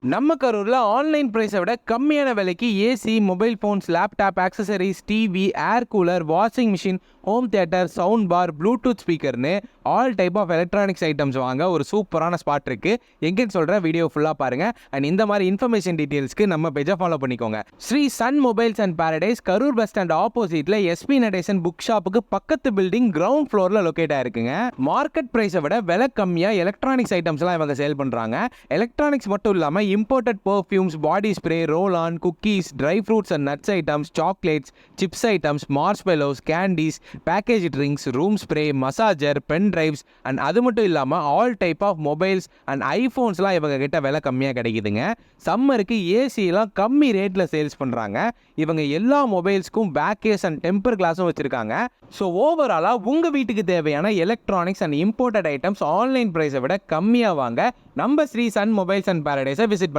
நம்ம கரூர்ல ஆன்லைன் பிரைஸை விட கம்மியான விலைக்கு AC, mobile phones, laptop, accessories, TV, air cooler, washing machine, home theatre, sound bar, Bluetooth ஸ்பீக்கர்னு all type of electronics items வாங்க ஒரு சூப்பரான ஸ்பாட் இருக்கு. எங்கன்னு சொல்கிறேன், வீடியோ ஃபுல்லாக பாருங்க. அண்ட் இந்த மாதிரி இன்ஃபர்மேஷன் டீட்டெயில்ஸ்க்கு நம்ம பேஜை ஃபாலோ பண்ணிக்கோங்க. Sri Sun Mobiles and Paradise Karur bus stand ஆப்போசிட்ல எஸ்பி நடேசன் புக் ஷாப்புக்கு பக்கத்து பில்டிங் கிரவுண்ட் ஃப்ளோரில் லொக்கேட் ஆயிருக்குங்க. மார்க்கெட் பிரைஸை விட விலை கம்மியாக எலக்ட்ரானிக்ஸ் ஐட்டம்ஸ்லாம் இவங்க சேல் பண்ணுறாங்க. எலக்ட்ரானிக்ஸ் மட்டும் இல்லாமல் imported perfumes, body spray, roll on, cookies, dry fruits and nuts items, chocolates, chips items, marshmallows, candies, package drinks, room spray, massager, pen drives and அது மட்டும் இல்லாமல் all type of mobiles and ஐஃபோன்ஸ்லாம் இவங்க கிட்ட விலை கம்மியாக கிடைக்குதுங்க. சம்மருக்கு ஏசிலாம் கம்மி ரேட்டில் சேல்ஸ் பண்ணுறாங்க. இவங்க எல்லா மொபைல்ஸ்க்கும் பேக் கேஸ் அண்ட் டெம்பர் கிளாஸும் வச்சுருக்காங்க. ஸோ ஓவராலாக உங்கள் வீட்டுக்கு தேவையான electronics and imported items online ப்ரைஸை விட கம்மியாக வாங்க நம்ம ஸ்ரீ சன் மொபைல்ஸ் அண்ட் பாரடைஸை விசிட்